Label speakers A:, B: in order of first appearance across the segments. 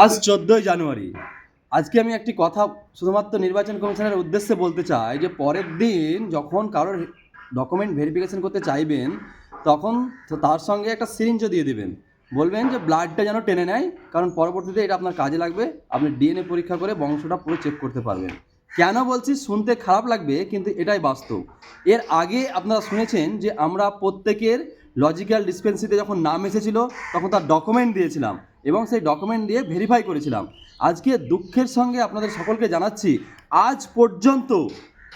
A: আজ 14ই জানুয়ারি। আজকে আমি একটি কথা শুধুমাত্র নির্বাচন কমিশনের উদ্দেশ্যে বলতে চাই যে পরের দিন যখন কারোর ডকুমেন্ট ভেরিফিকেশন করতে চাইবেন তখন তার সঙ্গে একটা সিরিঞ্জও দিয়ে দেবেন, বলবেন যে ব্লাডটা যেন টেনে নেয়, কারণ পরবর্তীতে এটা আপনার কাজে লাগবে। আপনি ডিএনএ পরীক্ষা করে বংশটা পুরো চেক করতে পারবেন। কেন বলছি, শুনতে খারাপ লাগবে কিন্তু এটাই বাস্তব। এর আগে আপনারা শুনেছেন যে আমরা প্রত্যেকের লজিক্যাল ডিসপেন্সিতে যখন নাম এসেছিল তখন তার ডকুমেন্ট দিয়েছিলাম এবং সেই ডকুমেন্ট দিয়ে ভেরিফাই করেছিলাম। আজকে দুঃখের সঙ্গে আপনাদের সকলকে জানাচ্ছি, আজ পর্যন্ত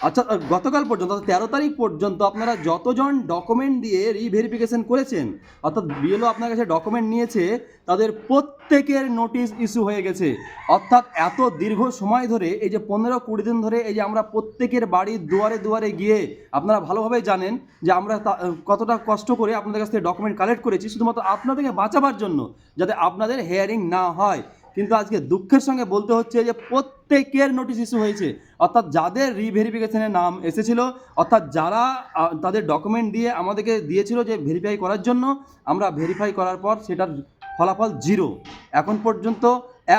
A: অর্থাৎ গতকাল পর্যন্ত অর্থাৎ 13 তারিখ পর্যন্ত আপনারা যতজন ডকুমেন্ট দিয়ে রিভেরিফিকেশন করেছেন, অর্থাৎ বিএলও আপনার কাছে ডকুমেন্ট নিয়েছে, তাদের প্রত্যেকের নোটিশ ইস্যু হয়ে গেছে। অর্থাৎ এত দীর্ঘ সময় ধরে, এই যে 15-20 দিন ধরে, এই যে আমরা প্রত্যেকের বাড়ির দুয়ারে দুয়ারে গিয়ে, আপনারা ভালোভাবেই জানেন যে আমরা কতটা কষ্ট করে আপনাদের কাছ থেকে ডকুমেন্ট কালেক্ট করেছি শুধুমাত্র আপনাদেরকে বাঁচাবার জন্য, যাতে আপনাদের হেয়ারিং না হয়। কিন্তু আজকে দুঃখের সঙ্গে বলতে হচ্ছে যে প্রত্যেকের নোটিশ ইস্যু হয়েছে। অর্থাৎ যাদের রিভেরিফিকেশনের নাম এসেছিল, অর্থাৎ যারা তাদের ডকুমেন্ট দিয়ে আমাদেরকে দিয়েছিল যে ভেরিফাই করার জন্য, আমরা ভেরিফাই করার পর সেটার ফলাফল 0। এখন পর্যন্ত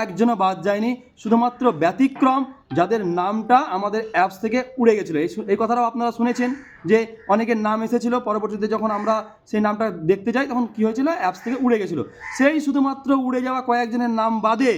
A: একজনও বাদ যায়নি। শুধুমাত্র ব্যতিক্রম যাদের নামটা আমাদের অ্যাপস থেকে উড়ে গেছিলো। এই কথাটাও আপনারা শুনেছেন যে অনেকের নাম এসেছিল, পরবর্তীতে যখন আমরা সেই নামটা দেখতে যাই তখন কী হয়েছিল, অ্যাপস থেকে উড়ে গেছিলো। সেই শুধুমাত্র উড়ে যাওয়া কয়েকজনের নাম বাদে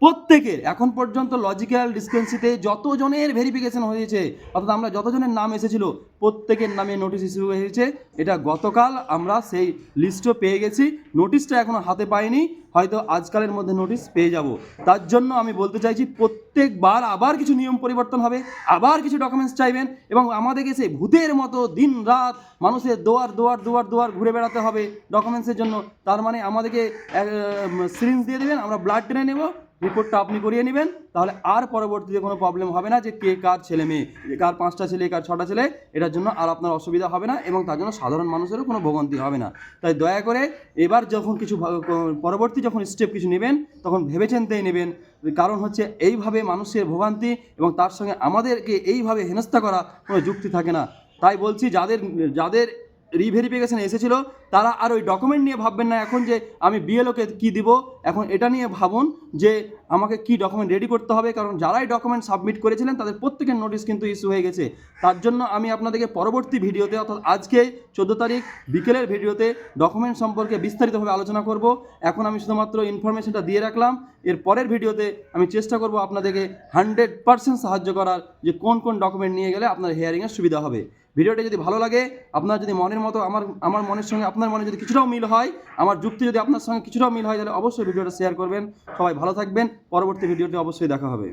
A: প্রত্যেকের এখন পর্যন্ত লজিক্যাল ডিসপেন্সিতে যতজনের ভেরিফিকেশন হয়েছে, অর্থাৎ আমরা যতজনের নাম এসেছিল প্রত্যেকের নামে নোটিশ ইস্যু হয়েছে। এটা গতকাল আমরা সেই লিস্টও পেয়ে গেছি, নোটিশটা এখনও হাতে পাইনি, হয়তো আজকালের মধ্যে নোটিশ পেয়ে যাব। তার জন্য আমি বলতে চাইছি, প্রত্যেকবার আবার কিছু নিয়ম পরিবর্তন হবে, আবার কিছু ডকুমেন্টস চাইবেন এবং আমাদেরকে সেই ভূতের মতো দিন রাত মানুষের দুয়ার দুয়ার দুয়ার দুয়ার ঘুরে বেড়াতে হবে ডকুমেন্টসের জন্য। তার মানে আমাদেরকে সিরিঞ্জ দিয়ে দেবেন, আমরা ব্লাড টেনে নেব, রিপোর্টটা আপনি করিয়ে নেবেন, তাহলে আর পরবর্তীতে কোনো প্রবলেম হবে না যে কে কার ছেলে মেয়ে, কার 5টা ছেলে কার 6টা ছেলে, এটার জন্য আর আপনার অসুবিধা হবে না এবং তার জন্য সাধারণ মানুষেরও কোনো ভোগান্তি হবে না। তাই দয়া করে এবার যখন কিছু পরবর্তী যখন স্টেপ কিছু নেবেন তখন ভেবেচিন্তেই নেবেন, কারণ হচ্ছে এইভাবে মানুষের ভোগান্তি এবং তার সঙ্গে আমাদেরকে এইভাবে হেনস্থা করা কোনো যুক্তি থাকে না। তাই বলছি, যাদের যাদের রিভেরিফিকেশন এসেছিলো তারা আর ওই ডকুমেন্ট নিয়ে ভাববেন না এখন যে আমি বিএলওকে কী দিব, এখন এটা নিয়ে ভাবুন যে আমাকে কি ডকুমেন্ট রেডি করতে হবে, কারণ যারাই ডকুমেন্ট সাবমিট করেছিলেন তাদের প্রত্যেকের নোটিশ কিন্তু ইস্যু হয়ে গেছে। তার জন্য আমি আপনাদেরকে পরবর্তী ভিডিওতে, অর্থাৎ আজকে 14 তারিখ বিকেলের ভিডিওতে ডকুমেন্ট সম্পর্কে বিস্তারিতভাবে আলোচনা করব। এখন আমি শুধুমাত্র ইনফরমেশনটা দিয়ে রাখলাম। এর পরের ভিডিওতে আমি চেষ্টা করব আপনাদেরকে 100% সাহায্য করার, যে কোন কোন ডকুমেন্ট নিয়ে গেলে আপনার হিয়ারিংয়ের সুবিধা হবে। ভিডিওটা যদি ভালো লাগে, আপনার যদি মনের মতো আমার মনের সঙ্গে আপনার মনে যদি কিছুটাও মিল হয়, আমার যুক্তি যদি আপনার সঙ্গে কিছুটাও মিল হয়, তাহলে অবশ্যই ভিডিওটা শেয়ার করবেন। সবাই ভালো থাকবেন, পরবর্তী ভিডিওতে অবশ্যই দেখা হবে।